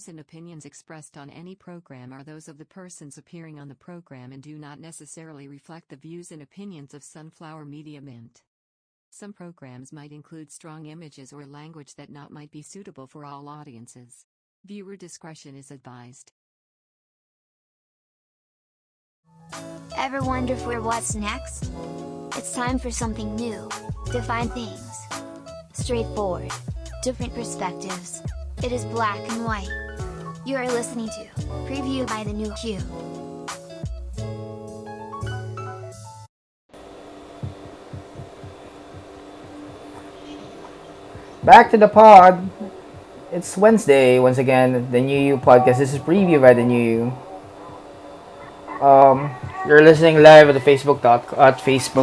views and opinions expressed on any program are those of the persons appearing on the program and do not necessarily reflect the views and opinions of Sunflower Media Mint. Some programs might include strong images or language that not might be suitable for all audiences. Viewer discretion is advised. Ever wonder for what's next? It's time for something new. Define things. Straightforward. Different perspectives. It is black and white. You are listening to PrevHue by the New Q. Back to the pod. It's Wednesday once again. The New You podcast. This is preview by the New You. You're listening live at the Facebook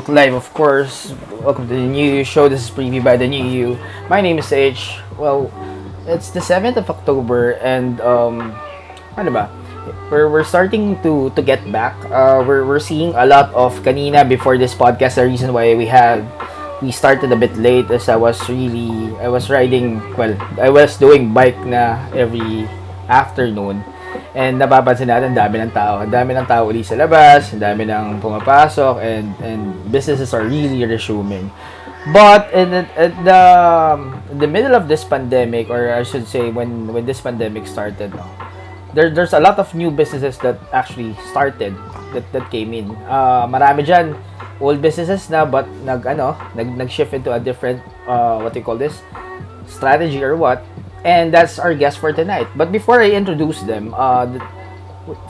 Live, of course. Welcome to the New You show. This is preview by the New You. My name is H. Well, it's the 7th of October, and ano ba? We're starting to get back. We're seeing a lot of kanina before this podcast. The reason why we started a bit late is I was doing bike na every afternoon. And napapansin natin, dami ng tao. Ang dami ng tao ulit sa labas, ang dami ng pumapasok, and businesses are really resuming. But in the middle of this pandemic, or I should say when this pandemic started, there's a lot of new businesses that actually started, that came in. Marami dyan, old businesses na, but nag-shift into a different, what do you call this, strategy or what. And that's our guest for tonight. But before I introduce them,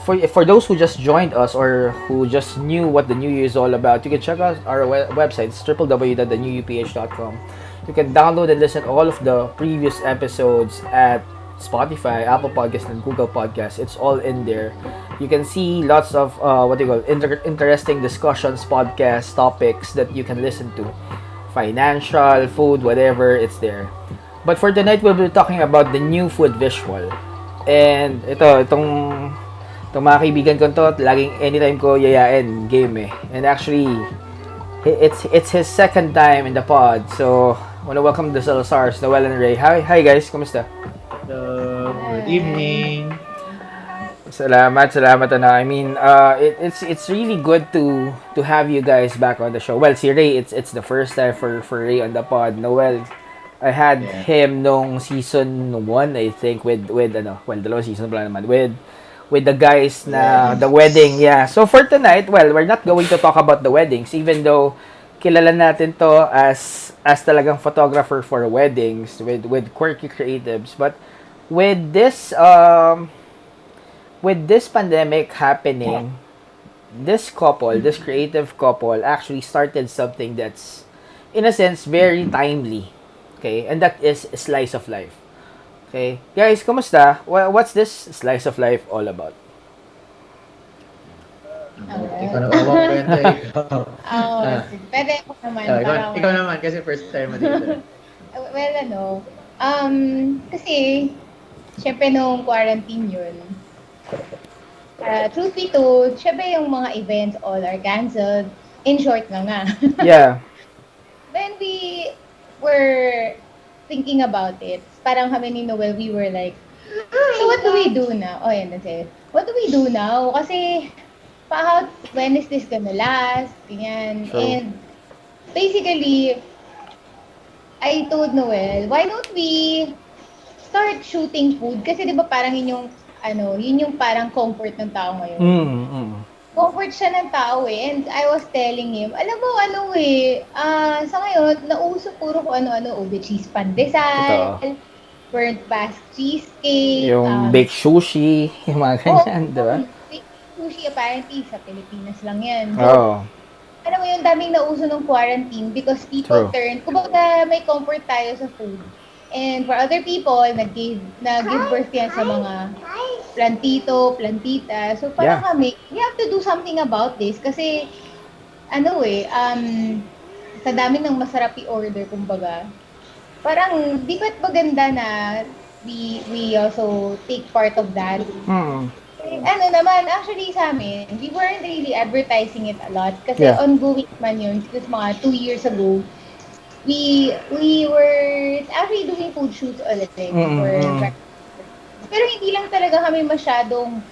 for those who just joined us or who just knew what the New Year is all about, you can check out our website. It's www.thenewuph.com. You can download and listen all of the previous episodes at Spotify, Apple Podcasts, and Google Podcasts. It's all in there. You can see lots of interesting discussions, podcasts, topics that you can listen to. Financial, food, whatever, it's there. But for tonight, we'll be talking about the new food visual. And itong mga kaibigan ko to, laging anytime ko yayain, game eh. And actually, it's his second time in the pod. So, I want to welcome the Salazars, Noel and Rae. Hi guys, kumusta? Hello, good evening. Salamat. I mean, it's really good to have you guys back on the show. Well, si Rae, it's the first time for Rae on the pod. Noel, I had him nung season 1, I think, with dalawang season pala naman, with the guys na the wedding. Yeah. So for tonight, well, we're not going to talk about the weddings, even though kilala natin to as talagang photographer for weddings with quirky creatives. But with this pandemic happening, this creative couple actually started something that's, in a sense, very timely. Okay, and that is Slice of Life. Okay, guys, kumusta? What's this Slice of Life all about? Ikaw na kwento. Pwede ako naman. Ikaw naman kasi first time mo dito. Well, kasi, syempre nung quarantine yun, truth be told, syempre yung mga events all are canceled. In short nga. Yeah. When we were thinking about it, parang kami ni Noel, we were like, so what do we do now? Oh, yan, that's it. What do we do now? Kasi, when is this gonna last? Ganyan. True. And basically, I told Noel, why don't we start shooting food? Kasi di ba parang yun yung parang comfort ng tao ngayon. Comfort siya ng tao eh. And I was telling him, alam mo sa ngayon, nauso puro kung ano-ano, ube cheese pandesal, burnt past cheesecake, yung baked sushi, yung mga ganyan, di ba? Baked sushi apparently sa Pilipinas lang yan. So, alam mo yung daming nauso ng quarantine because people kumbaga may comfort tayo sa food. And for other people, nag-give birth yan sa mga plantita. So parang kami, we have to do something about this kasi sa dami ng masarap i-order kumbaga. Parang di ba't maganda na we also take part of that. Actually sa amin, we weren't really advertising it a lot kasi ongoing man yun. Because mga 2 years ago, we were actually doing food shoots all the time for Pero hindi lang kami masyadong,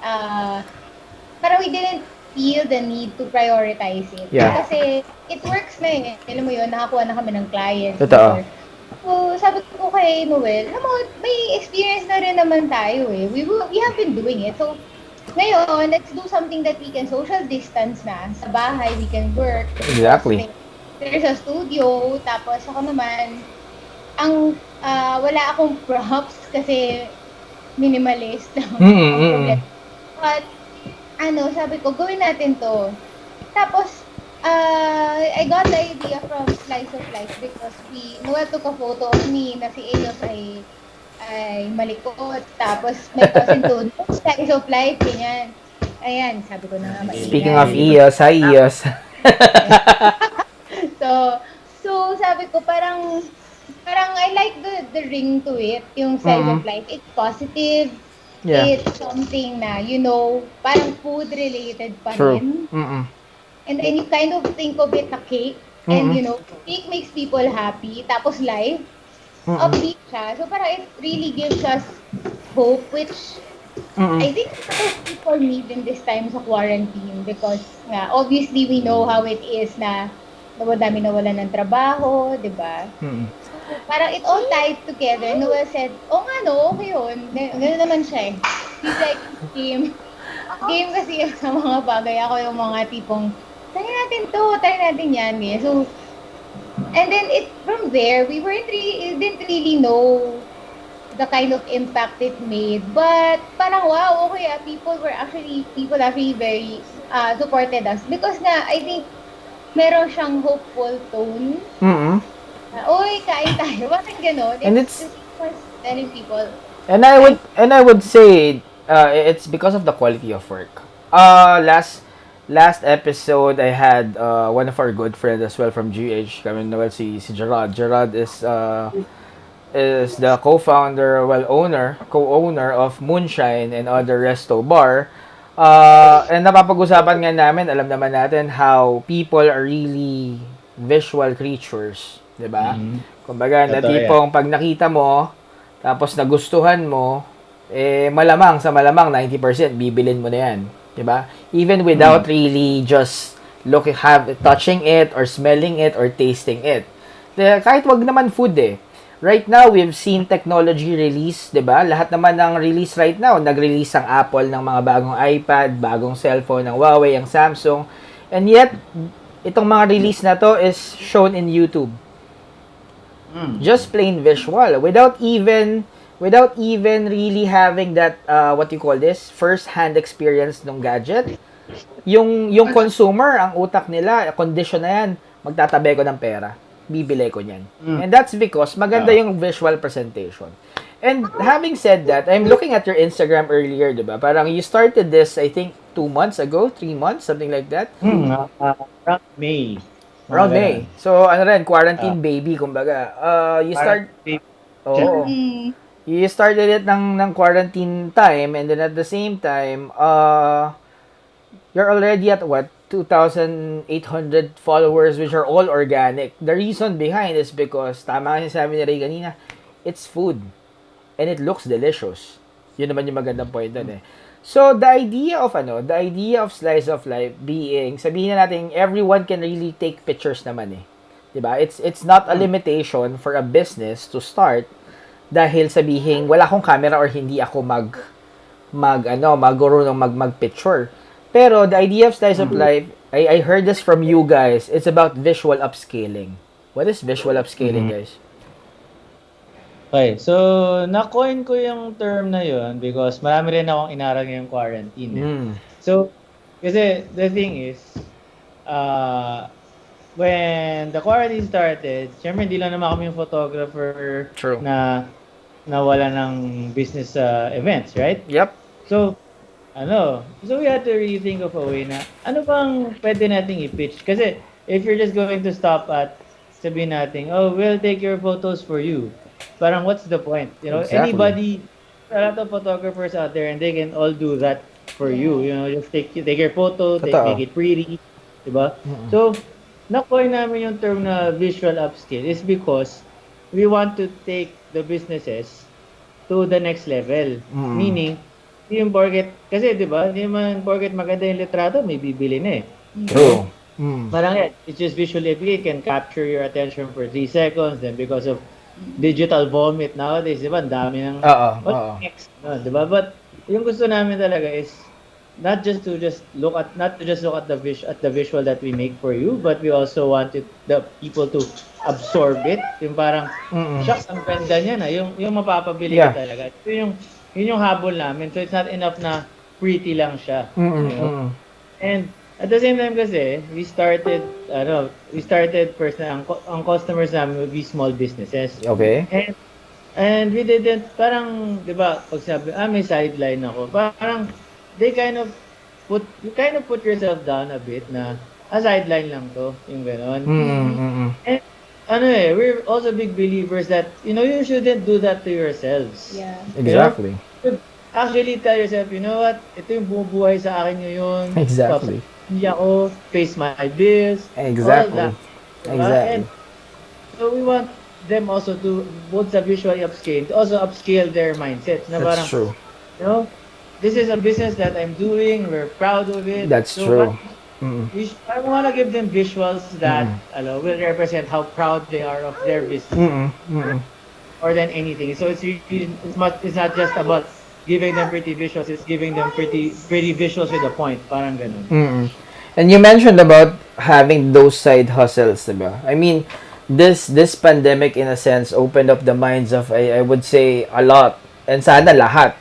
ah, parang we didn't feel the need to prioritize it. Yeah. Kasi it works na eh. Alam mo yun, nakakuha na kami ng clients. Totoo. before. So, sabi ko kay Noel, alam mo, may experience na rin naman tayo eh. We have been doing it. So, ngayon, let's do something that we can social distance na. Sa bahay, we can work. Exactly. There's a studio. Tapos ako naman, wala akong props kasi minimalist lang. But, sabi ko, gawin natin to. Tapos, I got the idea from Slice of Life because Noel took a photo of me na si Eos ay malikot. Tapos, may cousin to, Slice of Life, ganyan. Ayan, sabi ko na nga maingay. Speaking of Eos, hi Eos. So sabi ko, parang I like the ring to it, yung Slice of Life. It's positive. Yeah. It's something na, parang food-related pa True. rin. And then you kind of think of it a cake. And, cake makes people happy. Tapos life, upbeat siya. So parang it really gives us hope, which I think people need in this time sa quarantine. Because obviously we know how it is na dami nawalan ng trabaho, di ba? Parang it all tied together. Noel said, nga no, okay yun. Ganun naman siya eh. He's like, game kasi sa mga bagay. Ako yung mga tipong, try natin yan. Eh. So, and then from there, we didn't really know the kind of impact it made. But parang wow, okay people actually very supported us. Because nga, I think, meron siyang hopeful tone. Oy, kain tayo. Bakit gano'n? And it's telling people. And I would say it's because of the quality of work. Last episode I had one of our good friends as well from GH. Kami Noel si Gerard. Gerard is the co-founder, co-owner of Moonshine and other resto bar. And napapag-usapan nga namin, alam naman natin how people are really visual creatures, 'di ba? Kumbaga, na tipong pag nakita mo, tapos nagustuhan mo, malamang 90% bibilin mo na 'yan, 'di ba? Even without really just touching it or smelling it or tasting it. Kahit wag naman food eh. Right now, we've seen technology release, 'di ba? Lahat naman ng release right now, nag-release ang Apple ng mga bagong iPad, bagong cellphone ng Huawei, ang Samsung. And yet, itong mga release na to is shown in YouTube. Just plain visual without even really having that what you call this first-hand experience ng gadget. Yung consumer, ang utak nila, condition na yan, magtatabi ko ng pera. Bibili ko niyan. And that's because maganda yung visual presentation. And having said that, I'm looking at your Instagram earlier, diba? Parang you started this, I think, 2 months ago, 3 months, something like that. Around May. Around May. So, quarantine baby, kumbaga. You started it ng quarantine time, and then at the same time, you're already at what? 2,800 followers, which are all organic. The reason behind is because, tama nga sabi ni Ray kanina, it's food. And it looks delicious. Yun naman yung magandang point dun eh. So, the idea of Slice of Life being, sabihin na natin, everyone can really take pictures naman eh. Diba? It's not a limitation for a business to start dahil sabihin, wala akong camera or hindi ako mag-picture. Pero, the idea of Slice of Life, I heard this from you guys, it's about visual upscaling. What is visual upscaling, guys? Okay, so na-coin ko yung term na yun because marami rin akong inaral ngayong quarantine. So, kasi the thing is, when the quarantine started, syempre hindi lang naman kami yung photographer na nawala ng business events, right? Yep. So, so we had to really think of a way na ano bang pwede nating i-pitch? Kasi if you're just going to stop at sabihin natin, oh, we'll take your photos for you. Parang what's the point? Exactly. Anybody, a lot of photographers out there and they can all do that for you. Just take your photo, they make it pretty. Diba? So, nakuha namin yung term na visual upscale is because we want to take the businesses to the next level. Meaning, hindi yung porket, kasi di ba, hindi man porket maganda yung litrato, may bibili na eh. True. Parang it's just visually appealing, can capture your attention for 3 seconds, then because of digital vomit nowadays, di ba, ang dami ng, Oo. next, no, di ba? But, yung gusto namin talaga is, not to just look at the visual that we make for you, but we also wanted the people to absorb it. Yung parang, shucks, ang ganda niya na, yung mapapabili ka talaga. So yun yung habol namin. So it's not enough na pretty lang siya. You know? And at the same time kasi, we started first na ang customers namin would be small businesses. Okay. And we didn't, parang, di ba, pag sabi, may sideline ako, parang, you kind of put yourself down a bit na, sideline lang to, yung gano'n. And, we're also big believers that, you shouldn't do that to yourselves. Yeah. Exactly. You know? Actually, tell yourself, you know what, ito yung bumubuhay sa akin ngayon. Exactly. Hindi ako, face my bills. Exactly. All that. Exactly. And so we want them also to, both sa visually upscale, to also upscale their mindsets. Na That's parang, true. This is a business that I'm doing. We're proud of it. That's so true. I want to give them visuals that will represent how proud they are of their business, more than anything. So it's not just about giving them pretty visuals. It's giving them pretty visuals with a point. Parang ganun. And you mentioned about having those side hustles, diba? I mean, this pandemic in a sense opened up the minds of I would say a lot, and sana lahat.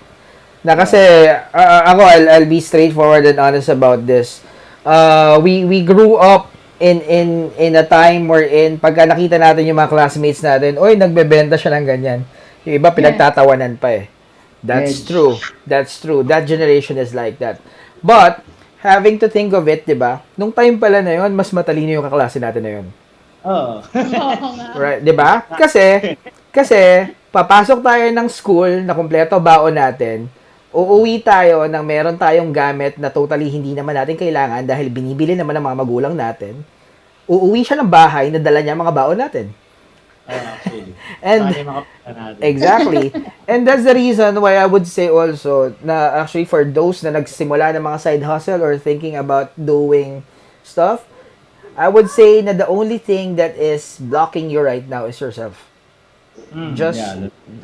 Na kasi ako I'll be straightforward and honest about this. We grew up in a time wherein pagka nakita natin yung mga classmates natin, oy, nagbebenta siya ng ganyan. Yung iba pinagtatawanan pa eh. That's true. That generation is like that. But having to think of it, 'di ba? Nung time pala na 'yon, mas matalino yung kaklase natin na 'yon. Oo. Right, 'di ba? Kasi papasok tayo ng school na kumpleto baon natin. Uuwi tayo nang meron tayong gamit na totally hindi naman natin kailangan dahil binibili naman ng mga magulang natin. Uuwi siya ng bahay na dala niya mga baon natin. Actually. And exactly. And that's the reason why I would say also na actually for those na nagsimula ng mga side hustle or thinking about doing stuff, I would say na the only thing that is blocking you right now is yourself.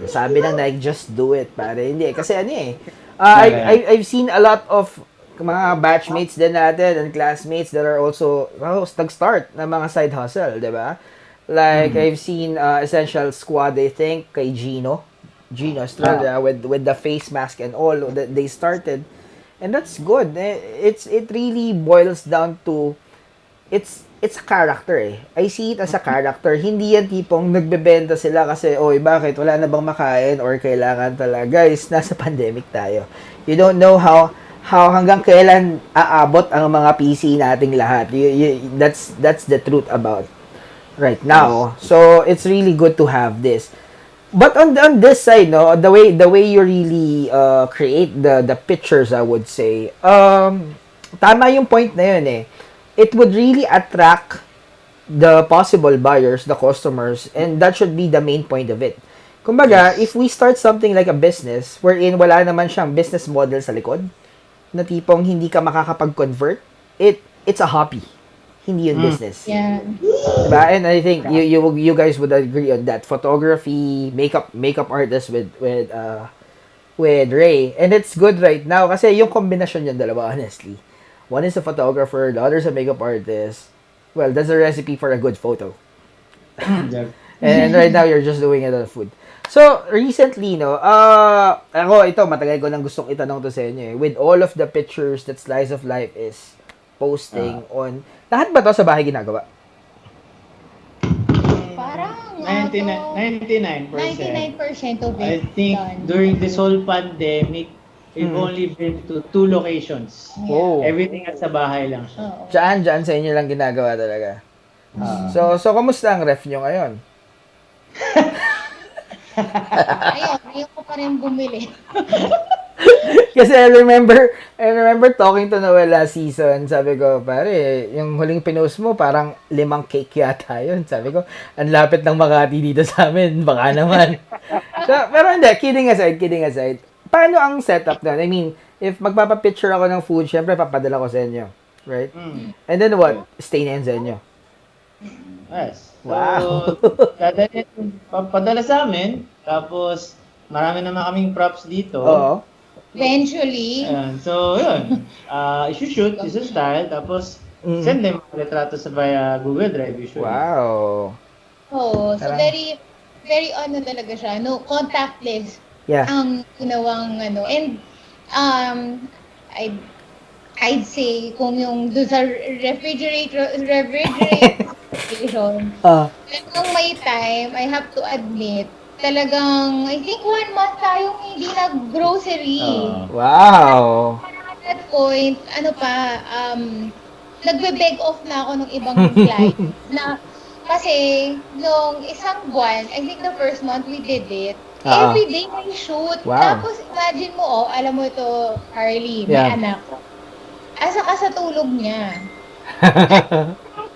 Sabi ng Nike, just do it, pare. Hindi, kasi I've seen a lot of mga batchmates din natin and classmates that are also nag-start ng mga side hustle, di ba? Like, I've seen Essential Squad, I think, kay Gino Estrella, with the face mask and all that they started. And that's good. It really boils down to, it's a character eh. I see it as a character. Hindi yan tipong nagbebenta sila kasi, oy, bakit? Wala na bang makain or kailangan talaga? Guys, nasa pandemic tayo. You don't know how hanggang kailan aabot ang mga PC nating lahat. That's the truth about right now. So, it's really good to have this. But on this side, no, the way you really create the pictures, I would say, tama yung point na yun eh. It would really attract the possible buyers, the customers, and that should be the main point of it. Kumbaga, if we start something like a business wherein wala naman siyang business model sa likod, na tipong hindi ka makakapag-convert, it's a hobby. Hindi yun business. Yeah. Diba? And I think you guys would agree on that. Photography, makeup artist with Ray. And it's good right now kasi yung kombinasyon yung dalawa, honestly. One is a photographer, the other is a makeup artist. Well, that's a recipe for a good photo. And right now, you're just doing it on food. So, recently, ako, matagal ko nang gustong itanong to sa inyo eh. With all of the pictures that Slice of Life is posting on, lahat ba to sa bahay ginagawa? Parang 99%. 99% of it I think done. during this whole pandemic, we've only been to 2 locations. Oh. Everything at sa bahay lang siya. Oo. Diyan sa inyo lang ginagawa talaga. So kamusta ang ref nyo ngayon? Ayun ko pa rin bumili. Kasi I remember talking to Noel last season. Sabi ko, pare, yung huling pinost mo, parang 5 cake yata yun. Sabi ko, ang lapit ng Makati dito sa amin. Baka naman. So, pero hindi, kidding aside. Paano ang setup na? I mean, if magpapapicture ako ng food, syempre papadala ko sa inyo. Right? Mm. And then what? Stay na yan sa inyo. Yes. So, Wow. padala sa amin. Tapos, marami naman kaming props dito. Oo. Eventually, Ayan. So, yun. Isushoot, style, tapos Mm. send them ang retrato sa via Google Drive usually. Wow. oh, so Parang- very, very ano talaga siya, no, contactless Yeah. ang ginawang ano. And, I'd say, kung yung doon sa refrigeration, talagang may time, I have to admit, talagang, I think 1 month tayong hindi nag-grocery. Wow. At that point, ano pa, nagbe-beg off na ako ng ibang client na kasi nung isang buwan, I think the first month we did it, every day may shoot. Wow. Tapos imagine mo, alam mo ito, Harley, may Yeah. anak. Asa ka sa tulog niya.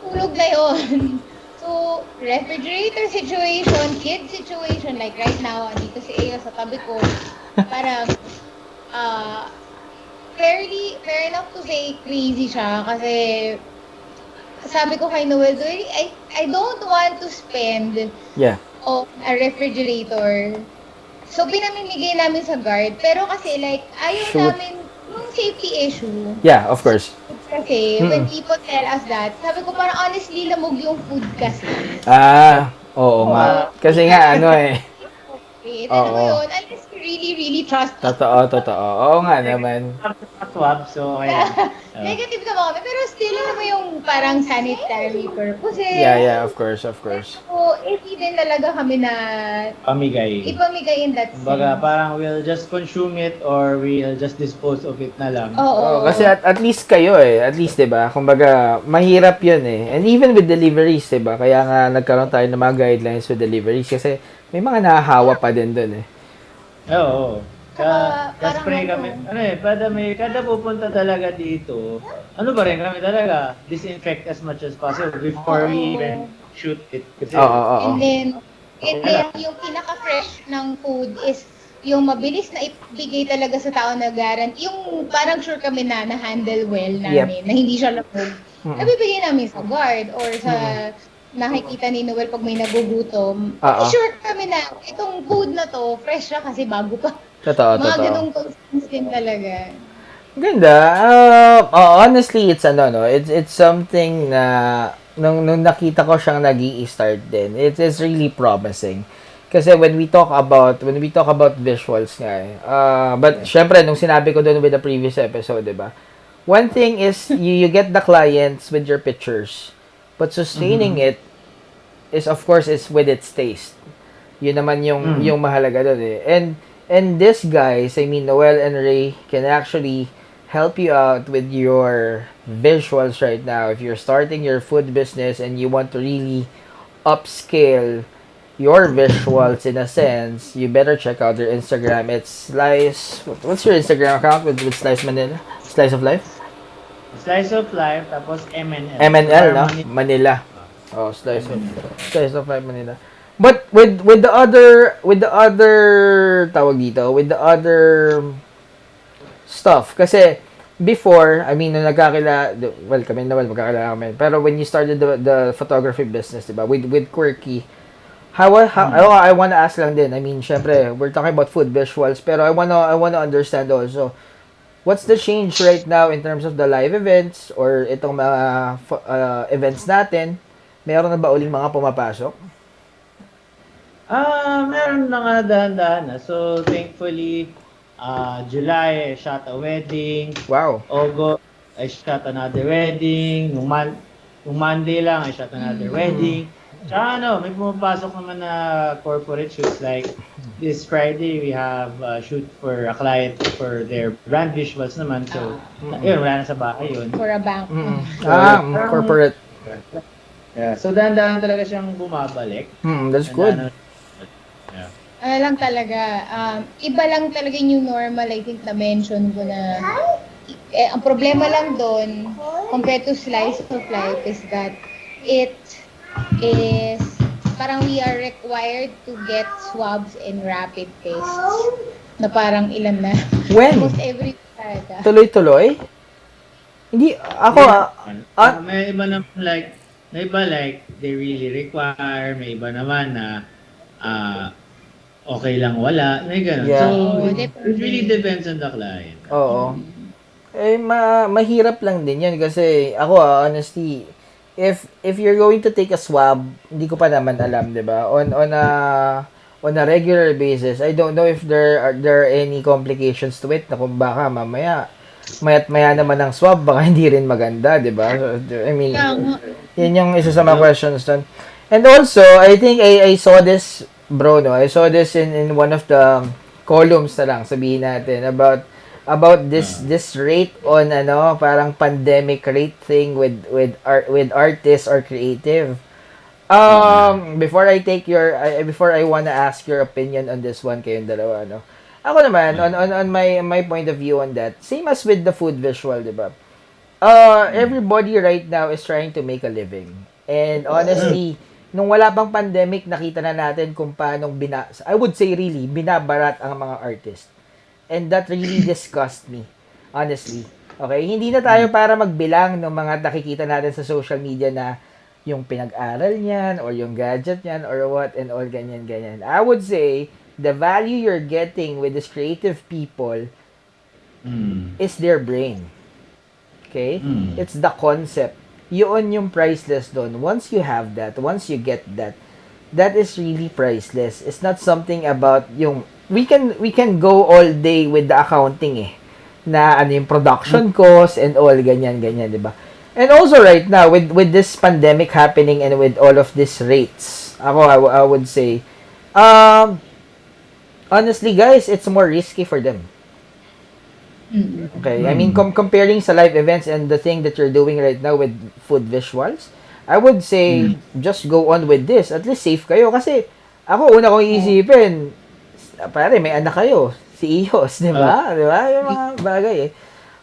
Tulog na yon. So, refrigerator situation, kid situation, like right now, dito si Ayo sa tabi ko, parang, fair enough to say crazy siya kasi sabi ko kay Noel, I don't want to spend Yeah. on a refrigerator. So, pinamimigay namin sa guard. Pero kasi like, ayaw Shoot. namin yung safety issue. Yeah, of course. Kasi when people tell us that, sabi ko parang honestly, lamog yung food kasi. Oo nga. Kasi nga, ano eh. Okay, alam mo Oo. yun, unless you really trust us. Totoo. Oo nga naman. Swab, so kaya. Negative naman kami, pero still, alam mo yung parang sanitary purposes. Yeah, of course. So, hindi din talaga kami na Pamigay. ipamigay in that sense. Kumbaga, parang we'll just consume it or we'll just dispose of it na lang. Oo. Kasi at least kayo at least 'di ba? Kumbaga, mahirap 'yun eh. And even with deliveries, 'di ba? Kaya nga nagkaroon tayo ng mga guidelines with deliveries kasi may mga nahahawa pa din doon eh. Oo. Parang Spray kami. Kada pupunta talaga dito, ano ba rin kami talaga, disinfect as much as possible before we even shoot it. Kasi, Oo. And then yung pinaka-fresh ng food is yung mabilis na ibigay talaga sa tao na guarantee. Yung parang sure kami na na-handle well namin, na hindi siya lamog. Nabibigay namin sa guard or sa nakikita ni Noel pag may nagugutom. Sure kami na itong food na to, fresh siya kasi bago pa. Totoo. Mga ganung consistency talaga. Ganda. Honestly, it's it's something na nung nakita ko siyang nag-i-start din. It's really promising. Kasi when we talk about visuals nga but syempre nung sinabi ko doon with the previous episode, 'di ba? One thing is you get the clients with your pictures. But sustaining it is of course is with its taste. Yun naman yung mahalaga doon eh. And these guys, I mean Noel and Rae, can actually help you out with your visuals right now. If you're starting your food business and you want to really upscale your visuals in a sense, you better check out their Instagram. It's Slice. What's your Instagram account with Slice Manila? Slice of Life? Slice of Life, tapos MNL. MNL, no? Manila. Oh, Slice of Life Manila. But with the other tawag dito, with the other stuff kasi before, I mean, nung magkakilala kami. Pero when you started the photography business, diba? With Quirky, I wanna ask lang din. I mean, syempre, we're talking about food visuals, pero I wanna understand also, what's the change right now in terms of the live events or itong mga events natin? Meron na ba uling mga pumapasok? Meron na nga dahan-dahan na. So, thankfully, July, I shot a wedding. Wow. August, I shot another wedding. Nung Monday lang, I shot another wedding. Tsaka may pumapasok naman na corporate shoots. Like, this Friday, we have a shoot for a client for their brand visuals naman. So, yun, wala na sa bahay yun. For a bank. Corporate. Yeah. So, dahan-dahan talaga siyang bumabalik. That's good. ano lang talaga, iba lang talaga yung normal, I think na-mention ko na, ang problema lang doon, compared to slice of life, is that it is, parang we are required to get swabs and rapid tests, na parang ilan na, When? almost every talaga. Tuloy-tuloy? Hindi, ako, Yeah. ah, May iba naman may iba like they really require, may iba naman na ah okay lang wala, may ganun. So, yeah. Oo, it really depende. depends on the client. Oo. Eh, mahirap lang din yan kasi ako honestly, if you're going to take a swab, hindi ko pa naman alam, 'di ba? On a regular basis, I don't know if there are any complications to it na kung baka mamaya mayat maya naman ng swab baka hindi rin maganda, 'di ba? So, I mean, Kaya nga, yun yung isa sa mga questions doon. And also, I think I saw this, bro, no? I saw this in one of the columns na lang, sabihin natin, about this rate on ano, parang pandemic rate thing with artists or creative. Before I take before I wanna ask your opinion on this one kayong dalawa, no? Ako naman, on my point of view on that, same as with the food visual, di ba? Everybody right now is trying to make a living. And honestly, nung wala pang pandemic, nakita na natin kung paano I would say really, binabarat ang mga artist. And that really disgust me, honestly. Okay? Hindi na tayo para magbilang ng mga nakikita natin sa social media na yung pinag-aral niyan or yung gadget niyan or what and all ganyan. I would say, the value you're getting with these creative people is their brain. Okay? It's the concept. Yun yung priceless doon. Once you have that, once you get that, that is really priceless. It's not something about yung we can go all day with the accounting na ano yung production cost and all ganyan, 'di ba? And also right now with this pandemic happening and with all of these rates, I would say honestly guys, it's more risky for them. Okay, I mean comparing sa live events and the thing that you're doing right now with food visuals, I would say just go on with this. At least safe kayo kasi ako una kong iisipin, pare may anak kayo, si Iyos, 'di ba? 'Di ba? Yung mga bagay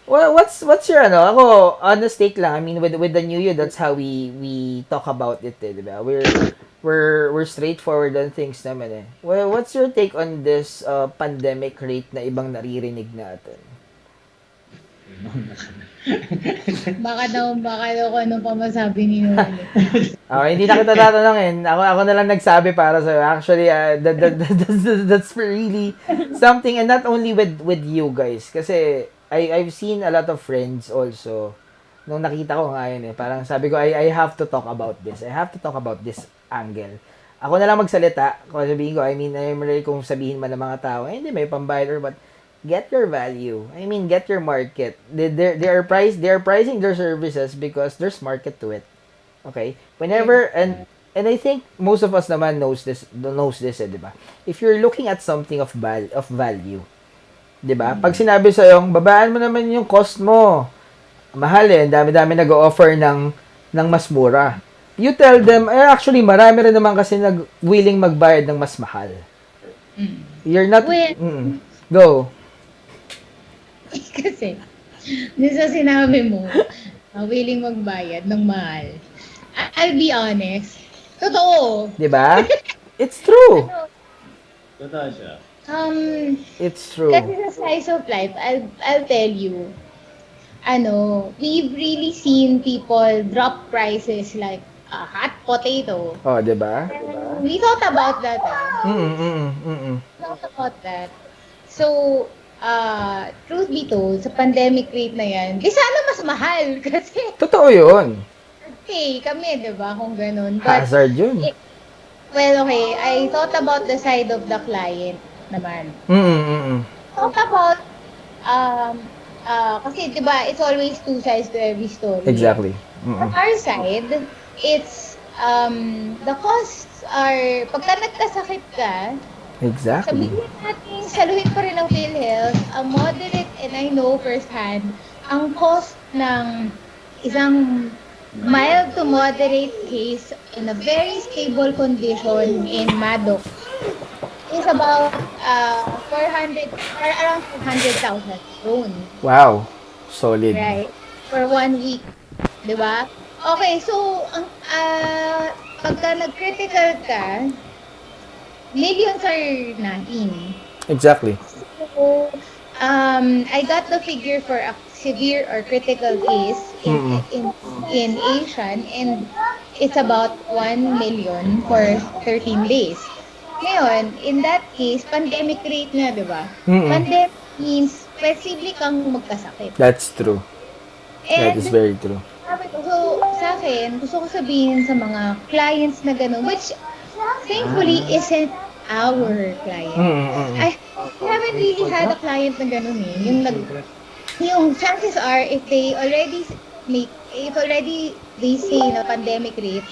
Well, what's your ano? Ako honest take lang. I mean with the new year, that's how we talk about it, 'di ba? We're straightforward on things naman Well, what's your take on this pandemic rate na ibang naririnig natin? baka daw kung ano pa masabi ni Noel. Hindi na kita tatanungin. Ako na lang nagsabi para sa actually that's really something and not only with you guys kasi I've seen a lot of friends also nung nakita ko nga yun parang sabi ko I have to talk about this. I have to talk about this angle. Ako na lang magsalita. Kung sabihin ko, I mean, I'm ready kung sabihin man ng mga tao, hindi may pambayad or what. Get your value. I mean, get your market. They are pricing their services because there's market to it. Okay? Whenever and I think most of us naman knows this, di ba? If you're looking at something of value, di ba? Pag sinabi sa yung babaan mo naman yung cost mo. Mahal dami-dami nag-o-offer ng mas mura. You tell them, actually marami rin naman kasi willing magbayad ng mas mahal. You're not Go. Kasi, dun sa sinabi mo, willing magbayad ng mahal. I'll be honest. Totoo. Di ba? It's true. Totoo siya. It's true. Kasi sa slice of life, I'll tell you, we've really seen people drop prices like a hot potato. Oh, di ba? We thought about that. Thought about that. So, truth be told, sa pandemic rate na yan, di sana mas mahal kasi Totoo yun. okay kami, di ba, kung ganun. But, Hazard yun. well, okay, I thought about the side of the client naman. Thought about, kasi di ba, it's always two sides to every story. Exactly. On our side, it's, the costs are, pagka nagkasakit ka, Exactly. sabihin natin, saluhin pa rin ng PhilHealth, a moderate, and I know firsthand, ang cost ng isang mild to moderate case in a very stable condition in Madoc is about 400 or around 400,000 loan, Wow. Solid. right? For 1 week, 'di ba? Okay, so pagka nag-critical ka, millions are nothing. Exactly. So, I got the figure for a severe or critical case Mm-mm. in Asian, and it's about 1 million for 13 days. Ngayon, in that case, pandemic rate na, di ba? Mm-mm. Pandemic means posible kang magkasakit. That's true. That is And very true. sabi ko, so sa akin, gusto ko sabihin sa mga clients na gano'n, which thankfully isn't our client. Mm-mm. I haven't really had a client na gano'n eh. Yung chances are, if already they say na pandemic rate,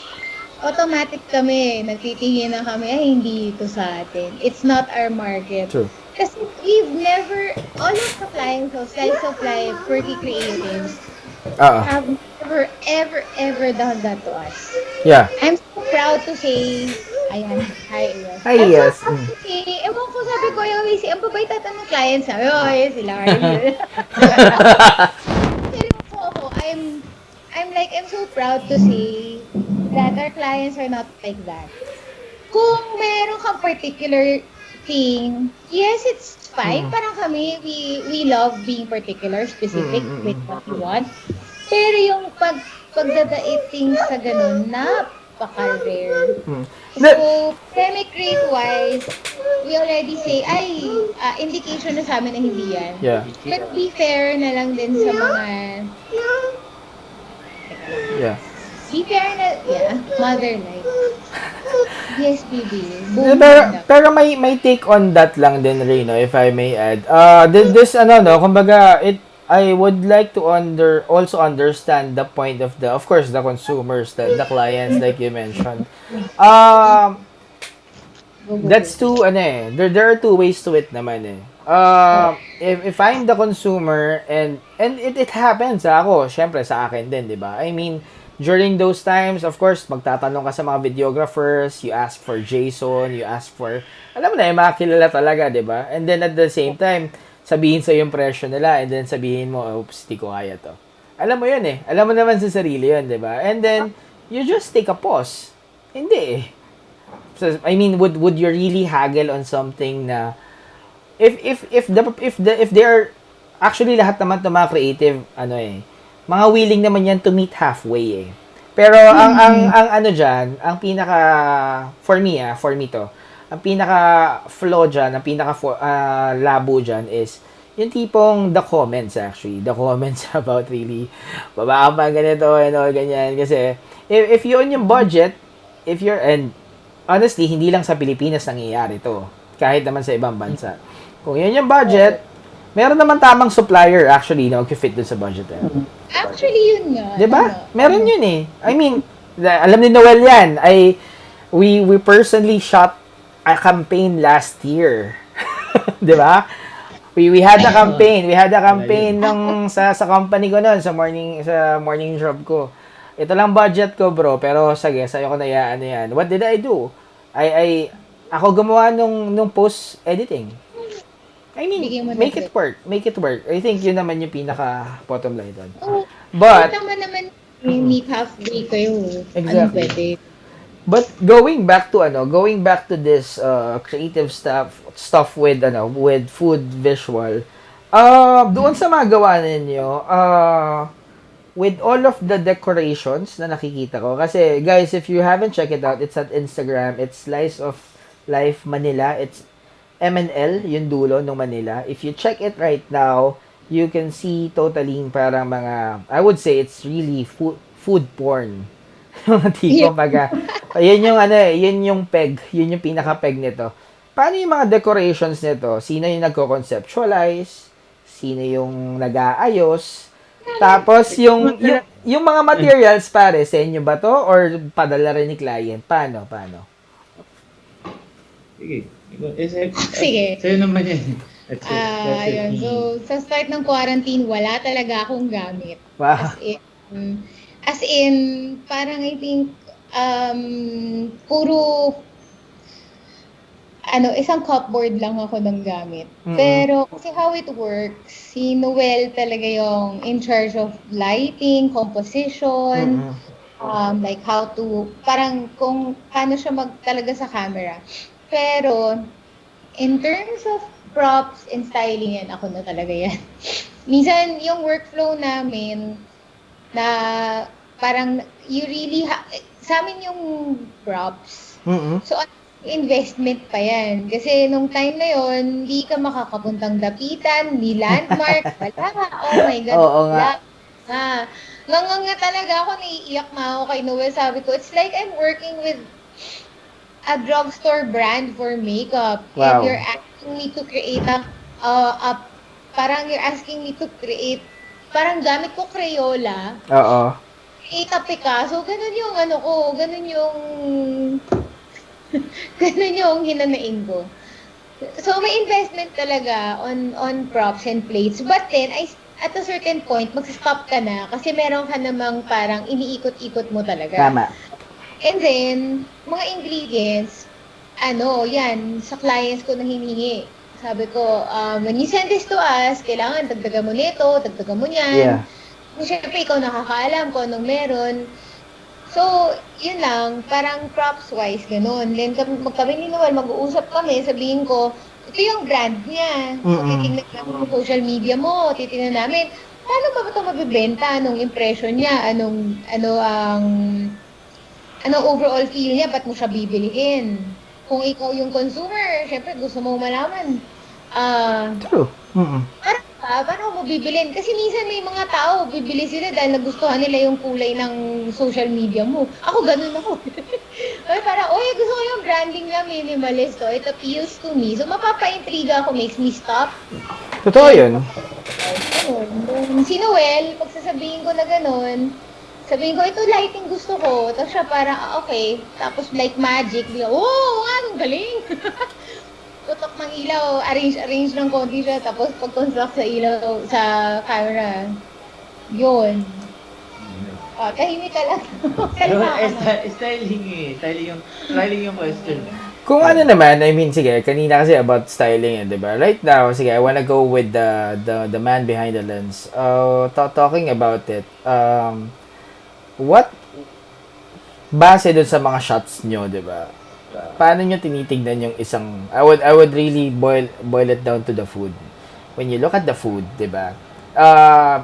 automatic kami, nagtitingin na kami, ay hindi ito sa atin. It's not our market. True. Kasi we've never, all of the clients of Slice of Life, Quirky Creatives, Ah. have never, ever done that to us. Yeah. I'm so proud to say, ayan, hi, yes. Hi, I'm yes. so proud to say, ewan ko sabi ko, yung Macy, ang babait ata ng client, sabi, oh, yes, sila are here. Pero ako, I'm so proud to say that our clients are not like that. Kung meron kang particular thing, yes, it's fine. Parang kami, we love being particular, specific with what we want. Pero yung pagdadating sa ganun, napaka-rare. So, pandemic rate-wise, we already say, indication na sa amin na hindi yan. Yeah. But be fair na lang din sa mga, Yeah. be fair na, mother life. Yes, baby. Pero may take on that lang din, Reno, if I may add. This kumbaga, I would like to also understand the point of of course, the consumers, the clients, like you mentioned. That's there are two ways to it naman eh. If I'm the consumer and it happens ako, syempre sa akin din, 'di ba? I mean, during those times, of course, magtatanong ka sa mga videographers, you ask for Jason, you ask for, alam mo na, yung mga kilala talaga, 'di ba? And then at the same time, sabihin sa yung presyo nila, and then sabihin mo, oops, di ko kaya to. Alam mo yun eh. Alam mo naman sa sarili yun, di ba? And then, you just take a pause. Hindi eh. So, I mean, would you really haggle on something na if they're actually lahat naman ng mga creative mga willing naman yan to meet halfway eh. Pero ang diyan, ang pinaka for me to. Ang pinaka flaw diyan, ang pinaka labo diyan is yung tipong the comments about really baba pa ganito and all ganyan kasi if yun yung budget, if you're and honestly, hindi lang sa Pilipinas nangyayari to. Kahit naman sa ibang bansa. Kung yun yung budget, meron naman tamang supplier actually na mag-fit dun sa budget. Actually, yun nga. Diba? Meron yun eh. I mean, alam ni Noel yan. We personally shot a campaign last year. Diba? We had a campaign. We had a campaign nung sa company ko noon, sa morning job ko. Ito lang budget ko, bro, pero sige, sa'yo ko na yan. What did I do? Ako gumawa nung post editing. I mean, make it work. I think yun naman yung pinaka bottom line doon. But naman meet halfway kayo. Exactly. Ano pwede? But going back to this creative stuff with food visual. Doon sa mga gawa ninyo, with all of the decorations na nakikita ko. Kasi, guys, if you haven't checked it out, it's at Instagram. It's Slice of Life Manila. It's MNL, yung dulo ng Manila. If you check it right now, you can see totally parang mga, I would say, it's really food porn. Mga tipo yun yung peg. Yun yung pinaka-peg nito. Paano yung mga decorations nito? Sino yung nagko-conceptualize? Sino yung nag-aayos? Tapos, yung mga materials, pare, sa inyo ba to? Or padala rin ni client? Paano? Sige. Sa'yo naman yan. Ayun. So, sa start ng quarantine, wala talaga akong gamit. Wow. As in, parang I think, puro, isang cupboard lang ako ng gamit. Mm-mm. Pero kasi how it works, si Noel talaga yung in charge of lighting, composition, Mm-mm. like how to, parang kung paano siya talaga sa camera. Pero, in terms of props and styling yan, ako na talaga yan. Minsan, yung workflow namin, na parang you really sa amin yung props. Mm-mm. So, investment pa yan. Kasi nung time na yon hindi ka makakapuntang dapitan, hindi landmark, wala. Oh my God, Oo wala. nga. Nga talaga ako, naiiyak na ako kay Noel. Sabi ko, it's like I'm working with a drugstore brand for makeup. And Wow. you're asking me to create parang you're asking me to create, parang gamit ko Crayola, Oo. create a Picasso, ganun yung ano ko, ganun yung hinanain ko. So, may investment talaga on props and plates. But then, at a certain point, mag-stop ka na kasi meron ka namang parang iniikot-ikot mo talaga. Tama. And then, mga ingredients, yan, sa clients ko na hiningi. Sabi ko, when you send this to us, kailangan dagdagan mo nito, dagdagan mo niyan. Yeah. Siyempre, ikaw nakakaalam kung anong meron. So, yun lang, parang props-wise, ganun. Then, kami ni Noel, mag-uusap kami, sabihin ko, ito yung brand niya. So, Mm-mm. titignan namin yung social media mo, titignan namin, paano ba ito mabibenta? Anong impression niya? Anong overall feel niya? Ba't mo siya bibilihin? Kung ikaw yung consumer, syempre gusto mo malaman. True. Mm-mm. Paano mo bibilin? Kasi minsan may mga tao, bibili sila dahil nagustuhan nila yung kulay ng social media mo. Ako, ganun ako. Ay, parang, gusto ko yung branding na minimalist. Oh. It appeals to me. So, mapapa-intriga ako, makes me stop. Totoo yun. Si Noel, pagsasabihin ko na ganun, sabihin ko, ito lighting gusto ko. Tapos siya parang, okay. Tapos like magic, bigla, ang galing. Tutok ng ilaw, arrange ng konti siya, tapos pag-construct sa ilaw, sa camera. Yun. Tahimik ka lang. Styling yung question. Kung ano naman, I mean, sige, kanina kasi about styling, di ba? Right now, sige, I wanna go with the man behind the lens. Talking about it, what, base dun sa mga shots nyo, di ba? Paano nyo tinitignan yung isang, I would really boil it down to the food. When you look at the food, di ba?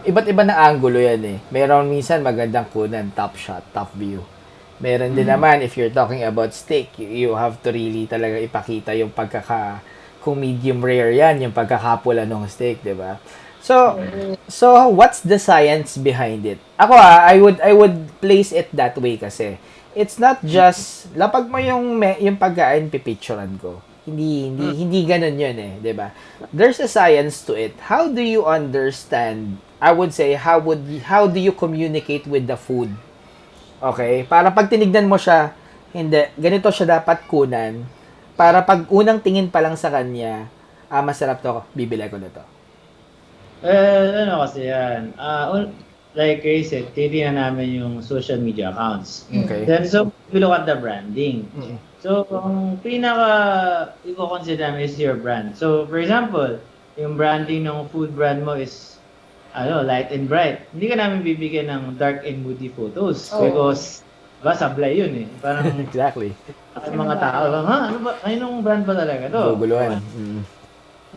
Iba't iba na angulo yan eh. Meron minsan magandang kunan, top shot, top view. Meron din naman, if you're talking about steak, you have to really talaga ipakita yung kung medium rare yan, yung pagkakapula ng steak, di ba? So what's the science behind it? Ako I would place it that way kasi it's not just lapag mo yung pagkain pipicturean ko. Hindi ganoon yun eh, 'di ba? There's a science to it. How do you understand? I would say how do you communicate with the food? Okay? Para pag tinignan mo siya, hindi ganito siya dapat kunan. Para pag unang tingin pa lang sa kanya, masarap to, bibili ko na to. Kasi yan. Like I said, titignan namin yung social media accounts. Okay. Then, so, we look at the branding. Mm-mm. So, ang i-consider namin is your brand. So, for example, yung branding ng food brand mo is light and bright. Hindi ka namin bibigyan ng dark and moody photos. Because, sablay yun eh. Parang, Exactly. mga tao, ano ba? Anong brand ba talaga to? Guguluhan.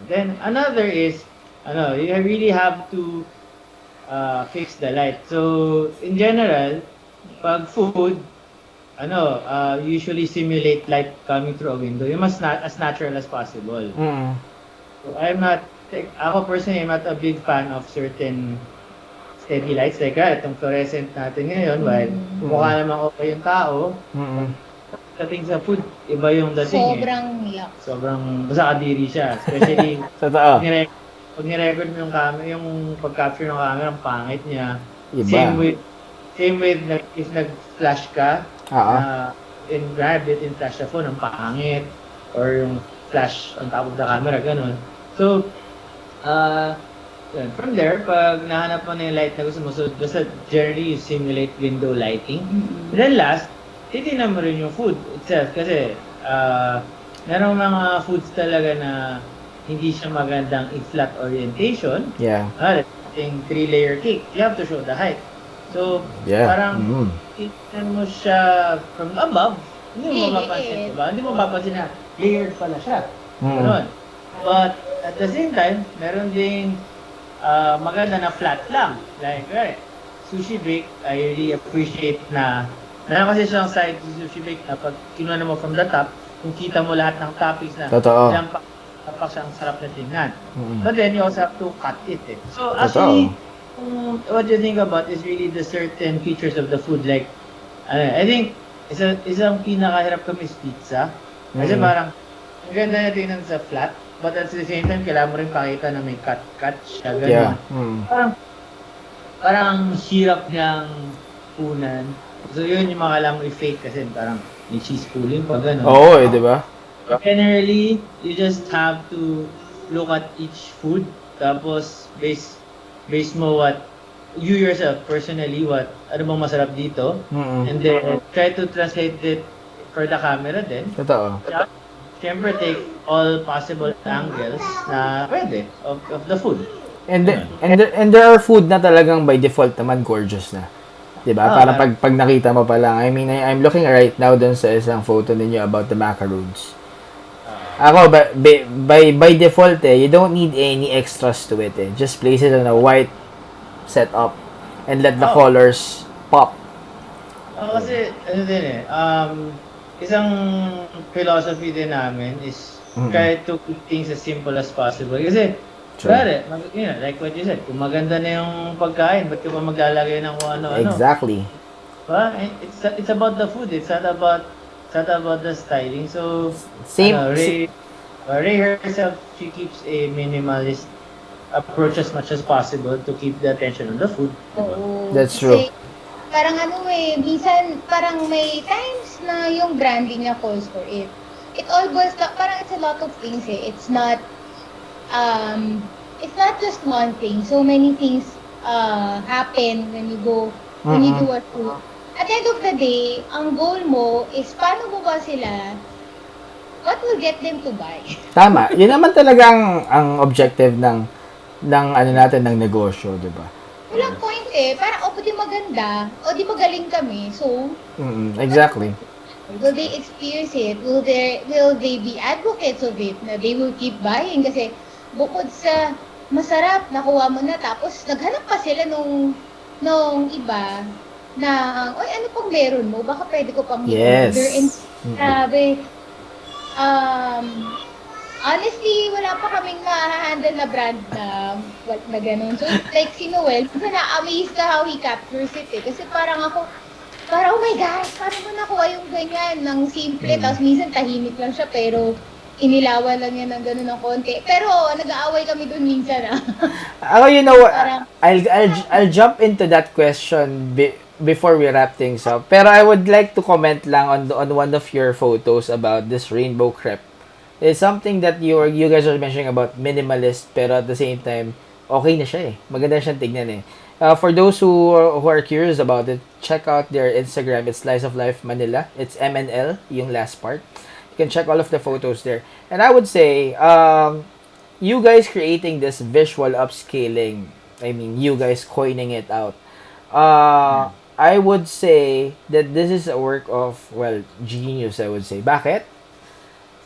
Then, another is, you really have to fix the light. So, in general, pag food, usually simulate light coming through a window. Yung as natural as possible. Mm. So, ako personally, I'm not a big fan of certain steady lights. Like, itong fluorescent natin ngayon, while mukha naman okay yung tao, dating sa food, iba yung dating Sobrang yak. Basta kadiri siya. Especially, Totoo. pag ni-record mo yung camera, yung pag-capture ng camera, ang pangit niya. Iba. Same with if nag-flash ka, and grab it and flash the phone, ang pangit. Or yung flash on top of the camera, ganun. So, from there, pag nahanap mo na yung light na gusto mo, so basta generally you simulate window lighting. And then last, titignan mo rin yung food itself kasi merong mga foods talaga na hindi siya magandang i-flat orientation. Yeah. Let's say 3-layer cake, you have to show the height. So, Yeah. parang tignan mo siya from above, hindi mo mapapansin, diba? Hindi mo mapapansin na layered pala siya. Ganun. But at the same time, meron ding maganda na flat lang. Like, right, sushi bake, I really appreciate na meron kasi siyang side sushi bake na pag kinuha mo from the top, kung kita mo lahat ng toppings na Totoo. Tapak siyang sarap na tingnan. But then you also have to cut it. So actually, what you think about is really the certain features of the food. Like, I think isang pinakahirap kami is pizza. Kasi parang ang ganda na tingnan sa flat, but at the same time, kailangan mo rin pakita na may cut siya. Ganun. Yeah. Parang hirap niyang punan. So yun yung mga kailangan mo i-fake kasi parang may cheese pooling pa gano'n. Oo, di ba? Generally, you just have to look at each food, tapos base mo what you yourself personally, ano bang masarap dito, and then try to translate it for the camera din. Totoo. Siyempre, take all possible angles na pwede of the food. And there are food na talagang by default naman gorgeous na. 'Di ba? Para pag nakita mo pa lang. I mean, I'm looking right now dun sa isang photo ninyo about the macaroons. Ako, by default you don't need any extras to it Just place it on a white setup and let the colors pop. Kasi, ano din isang philosophy din namin is try to keep things as simple as possible. Kasi, like what you said, kung maganda na yung pagkain, ba't ka pa maglalagay ng kung ano-ano? Exactly. Diba? It's about the food. It's not about the styling. So, Rae herself, she keeps a minimalist approach as much as possible to keep the attention on the food. Oo. That's true. Kasi, parang minsan, parang may times na yung branding niya calls for it. It all boils down, parang it's a lot of things It's not just one thing. So many things happen when you do a shoot. At the end of the day, ang goal mo is paano mo ba sila, what will get them to buy? Tama. Yun naman talagang ang objective ng natin ng negosyo, 'di ba? Walang point parang di maganda, di magaling kami. So, exactly. Will they experience it? Will they be advocates of it? Na they will keep buying kasi bukod sa masarap, nakuha mo na tapos naghanap pa sila nung iba na, ano pang meron mo? Baka pwede ko pang i-order. And sabi, honestly, wala pa kaming ma-handle na brand na ganun. So, like si Noel, na-amaze ka how he captures it Kasi parang ako, oh my gosh, paano mo nakuha yung ganyan ng simple? Tapos minsan tahimik lang siya, pero inilawan lang yan ng gano'n ng konti. Pero nag-aaway kami dun minsan Ako, I'll jump into that question before we wrap things up. Pero I would like to comment lang on one of your photos about this rainbow crepe. It's something that you guys are mentioning about minimalist, pero at the same time, okay na siya Maganda siyang tignan For those who are curious about it, check out their Instagram. It's Slice of Life Manila. It's MNL, yung last part. You can check all of the photos there. And I would say, you guys creating this visual upscaling, I mean, you guys coining it out. I would say that this is a work of, genius, I would say. Bakit?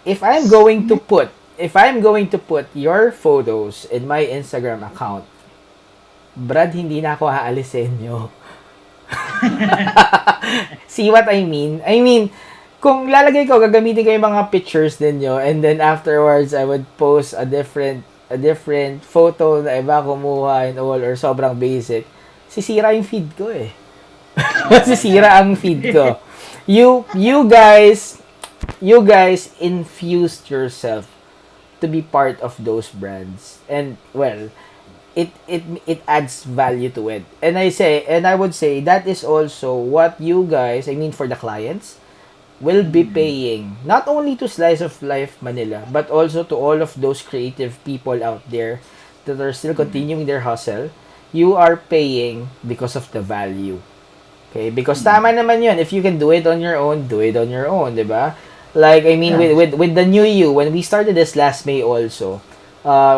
If I'm going to put your photos in my Instagram account, Brad, hindi na ako aalisin nyo. See what I mean? I mean, kung lalagay ko, gagamitin ko yung mga pictures ninyo, and then afterwards, I would post a different photo na iba kumuha and all, or sobrang basic, sisira yung feed ko Masisira ang feed ko. You guys infused yourself to be part of those brands. And, it adds value to it. And I would say that is also what you guys, I mean for the clients, will be paying not only to Slice of Life Manila, but also to all of those creative people out there that are still continuing their hustle. You are paying because of the value. Okay? Because tama naman yun. If you can do it on your own, do it on your own, di ba? Like, I mean, with the new you, when we started this last May also,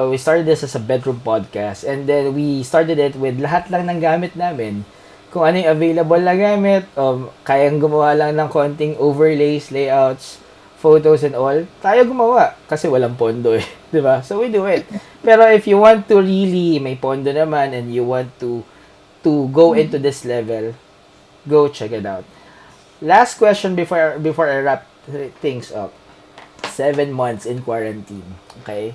we started this as a bedroom podcast, and then we started it with lahat lang ng gamit namin. Kung ano yung available na gamit, kayang gumawa lang ng konting overlays, layouts, photos and all, tayo gumawa. Kasi walang pondo eh. 'Di ba? So we do it. Pero if you want to really, may pondo naman, and you want to go into this level, go check it out. Last question before I wrap things up. 7 months in quarantine. Okay?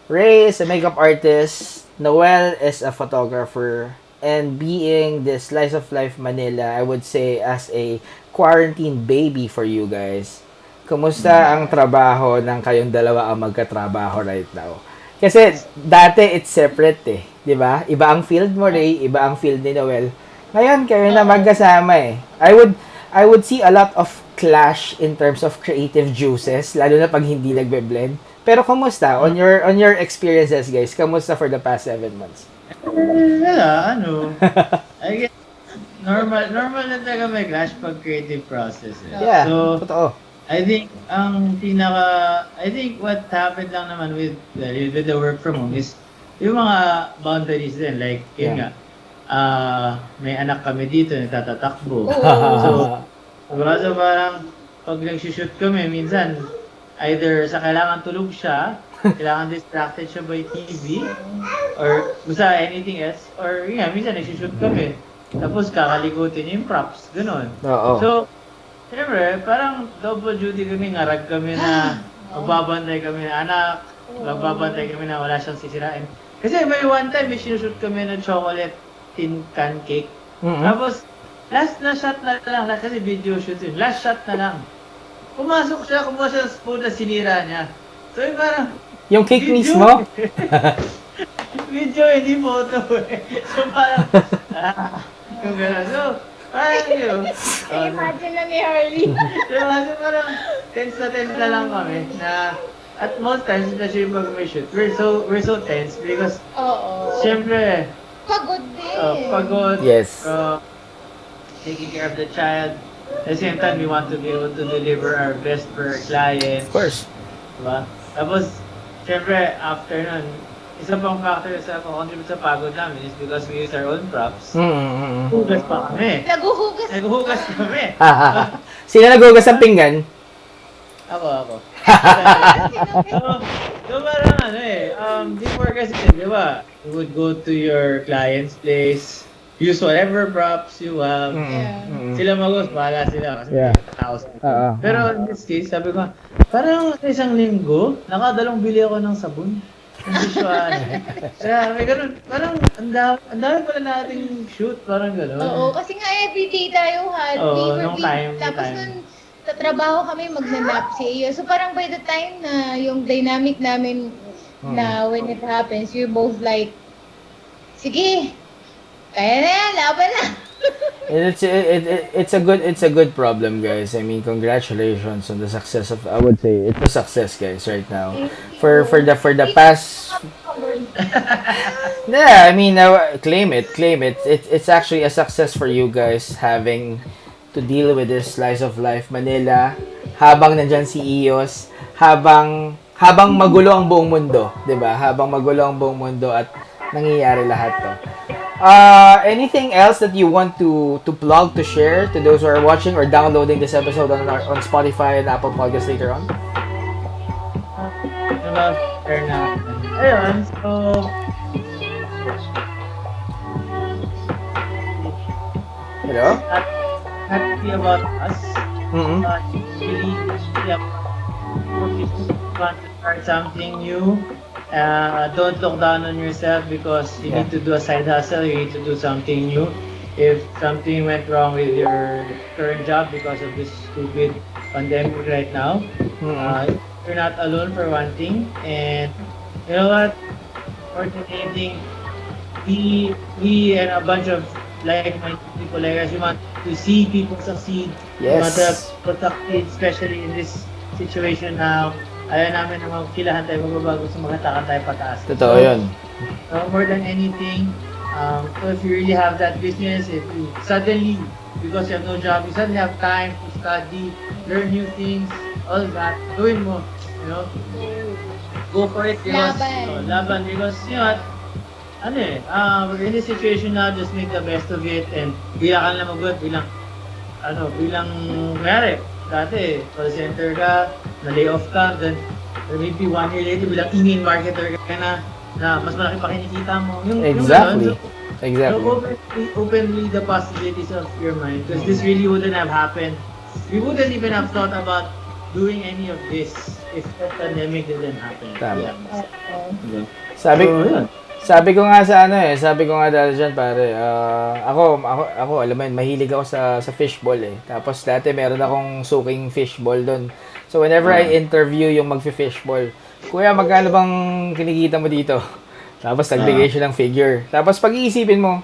Ray is a makeup artist. Noel is a photographer. And being this Slice of Life Manila, I would say as a quarantine baby for you guys. Kumusta ang trabaho ng kayong dalawa ang magkatrabaho right now? Kasi dati it's separate eh. 'Di ba? Iba ang field mo, Ray. Iba ang field ni Noel. Ngayon kayo na magkasama eh. I would see a lot of clash in terms of creative juices, lalo na pag hindi nagbe-blend. Pero kumusta on your experiences, guys? Kumusta for the past 7 months? I guess normal na talaga may clash pag creative process. Yeah, So, totoo. I think what happened lang naman with the work from home is yung mga boundaries din, like yun nga, may anak kami dito nagtatatakbo. So parang pag nag-shoot kami, minsan either sa kailangan tulog siya, kailangan distracted siya by TV, or basta anything else, or yun nga, minsan nag-shoot kami, tapos kakalikutin yung props, gano'n. Oo. So, siyempre, parang double duty kami, ngarag kami na magbabantay kami na anak, magbabantay kami na wala siyang sisirain. Kasi may one time, may sinushoot kami ng chocolate tin can cake. Tapos, last na shot na lang, kasi video shoot yun, last shot na lang. Pumasok siya, kumuha siya ng spoon na sinira niya. So, yung parang, yung cake mismo? Video, hindi photo eh. So, parang, yung gano'n. So, parang yun. Imagine lang ni Harley. So, parang, tense na lang kami na at most times, especially pag may shoot, we're so tense because, syempre, Pagod din. pagod. Yes. Taking care of the child. At the same time, we want to be able to deliver our best for our clients. Of course. Diba? Tapos, syempre, after nun, isa pang factor sa contribute sa pagod namin is because we use our own props. Hugas pa kami. Naghuhugas kami. Sino naghugas ng pinggan? Ako. So parang before kasi, di ba, you would go to your client's place, use whatever props you have. Sila mag-host, bahala sila kasi may tao sila. Pero in this case, sabi ko, parang isang linggo, nakadalawang bili ako ng sabon. Ang visual. Kaya may ganun, parang ang dami pala nating shoot, parang ganun. Oo, kasi nga everyday tayo Oo, nung time. Tapos nun, sa trabaho kami magnanap si Iyo. So parang by the time na yung dynamic namin na when it happens, you're both like, sige, kaya na yan, laban na. And it's a good problem, guys. I mean, congratulations on the success of, I would say it's a success, guys, right now. For the past yeah, I mean, claim it. It's actually a success for you guys having to deal with this Slice of Life Manila habang nandyan si Ios, habang magulo ang buong mundo, 'di ba? Habang magulo ang buong mundo at nangyayari lahat 'to. Anything else that you want to plug, to share to those who are watching or downloading this episode on Spotify and Apple Podcasts later on? Ayun, so Hello? happy about us. Really want to start something new. Don't look down on yourself because you need to do a side hustle. You need to do something new. If something went wrong with your current job because of this stupid pandemic right now, you're not alone for one thing. And you know what? More than anything, we and a bunch of like-minded people like us, we want to see people succeed. We want to succeed, especially in this situation now. Ayaw namin na magkilahan tayo, magbabago sa magatakan tayo pataas. Totoo yun. More than anything, so if you really have that business, if you suddenly, because you have no job, you suddenly have time to study, learn new things, all that. Gawin mo, you know? Go for it because, Laban. laban because, you know what, we're in this situation now, just make the best of it and bilang ka na magot, bilang, mayari, dati, call center ka, na-layoff ka, then maybe 1 year later, bilang email marketer ka na mas malaki pa kinikita mo. Exactly. So openly the possibilities of your mind because this really wouldn't have happened. We wouldn't even have thought about doing any of this if the pandemic didn't happen. Tama. Oo. Sabi ko nga sabi ko nga dahil dyan pare, ako, alam mo yun, mahilig ako sa fishball eh. Tapos dati meron akong suking fishball doon. So whenever I interview yung magfi-fishball, kuya, magkano bang kinikita mo dito? Tapos nagbigay siya ng figure. Tapos pag-iisipin mo,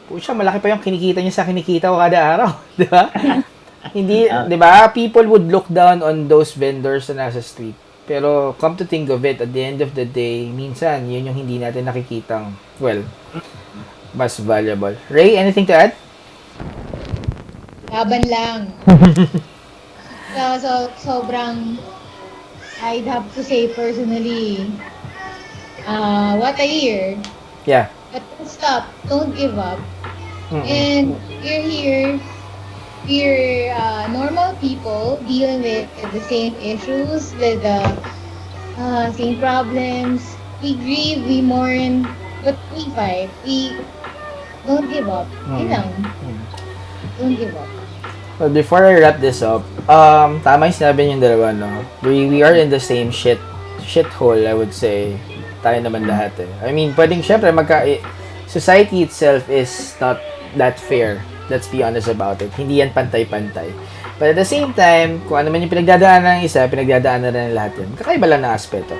pucha, malaki pa yung kinikita niya sa kinikita ko kada araw. Di ba? Hindi, di ba? People would look down on those vendors na nasa street. Pero come to think of it, at the end of the day, minsan, yun yung hindi natin nakikitang, well, mas valuable. Ray, anything to add? Laban lang. So, sobrang, I'd have to say personally, what a year. Yeah. But don't stop. Don't give up. Mm-mm. And we're here. We're normal people dealing with the same issues, with the same problems. We grieve, we mourn, but we fight. We don't give up. Yun lang. Don't give up. Well, before I wrap this up, tama yung sinabi niyong dalawa, no? We are in the same shithole, I would say. Tayo naman lahat eh. I mean, pwedeng syempre society itself is not that fair. Let's be honest about it. Hindi yan pantay-pantay. But at the same time, kung ano man yung pinagdadaanan ng isa, pinagdadaanan na ng lahat yan. Kakaiba lang na aspeto.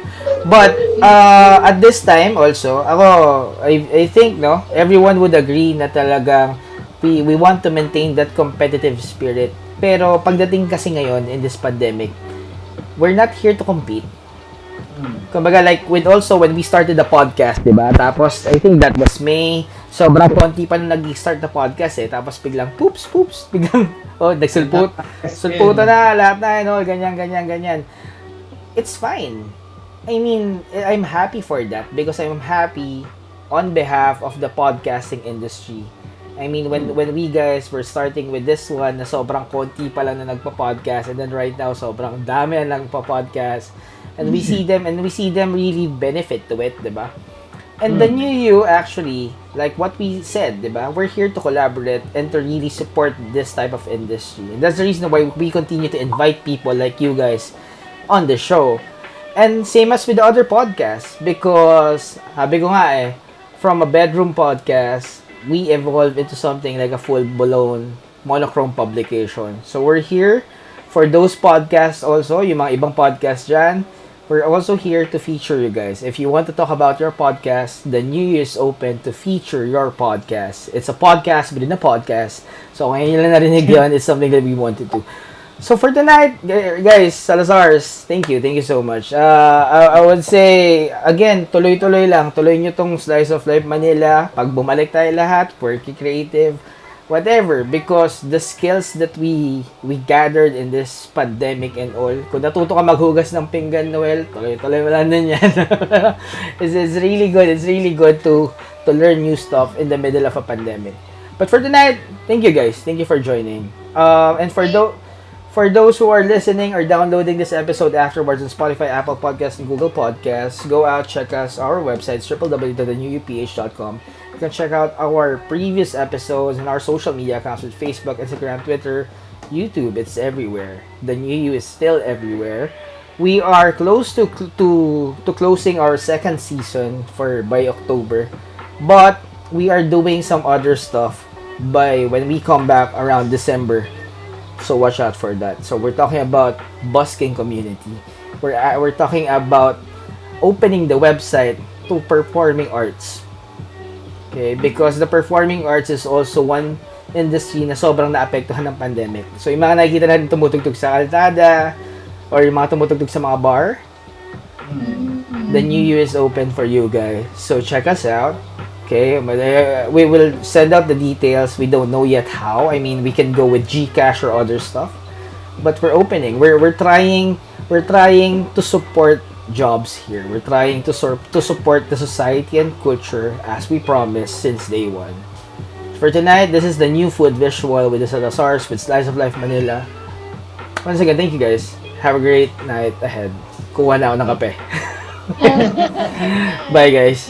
But, at this time also, I think, no, everyone would agree na talagang we want to maintain that competitive spirit. Pero pagdating kasi ngayon in this pandemic, we're not here to compete. Kumbaga, like, when we started the podcast, diba? Tapos, I think that was May. Sobrang konti pa na nag-start na podcast eh. Tapos, biglang, poops. Biglang, sulputan na, lahat na, ganyan. It's fine. I mean, I'm happy for that because I'm happy on behalf of the podcasting industry. I mean, when we guys were starting with this one, na sobrang konti pa lang na nagpa-podcast, and then right now, sobrang dami na nagpa-podcast. And we see them really benefit to it, diba? And the new you, actually, like what we said, diba? We're here to collaborate and to really support this type of industry. And that's the reason why we continue to invite people like you guys on the show. And same as with the other podcasts, because, sabi ko nga eh, from a bedroom podcast, we evolved into something like a full-blown monochrome publication. So we're here for those podcasts also, yung mga ibang podcasts dyan. We're also here to feature you guys. If you want to talk about your podcast, the new year is open to feature your podcast. It's a podcast within a podcast. So, ngayon nyo lang narinig yun. It's something that we want to do. So, for tonight, guys, Salazars, thank you so much. I would say, again, tuloy-tuloy lang. Tuloy nyo tong Slice of Life Manila. Pag bumalik tayo lahat, Quirky Creative, whatever, because the skills that we gathered in this pandemic and all, kung natuto ka maghugas ng pinggan, Noel, tuloy-tuloy mo lang din yan. It's really good to learn new stuff in the middle of a pandemic. But for tonight, thank you guys. Thank you for joining. And for those who are listening or downloading this episode afterwards on Spotify, Apple Podcasts, and Google Podcasts, go out, check us, our website, www.thenewuph.com. You can check out our previous episodes and our social media accounts with Facebook, Instagram, Twitter, YouTube. It's everywhere. The New You is still everywhere. We are close to closing our second season by October, but we are doing some other stuff by when we come back around December. So watch out for that. So we're talking about busking community. We're talking about opening the website to performing arts. Okay, because the performing arts is also one industry na sobrang naapektuhan ng pandemic. So yung mga nakikita natin tumutugtog sa kalsada or yung mga tumutugtog sa mga bar, the new year is open for you guys. So check us out. Okay, we will send out the details. We don't know yet how. I mean, we can go with GCash or other stuff. but we're opening. We're trying to support jobs here. We're trying to support the society and culture as we promised since day one. For tonight, this is the new food visual with the Salazars with Slice of Life Manila. Once again, thank you guys. Have a great night ahead. Kuha na ako ng kape. Bye guys.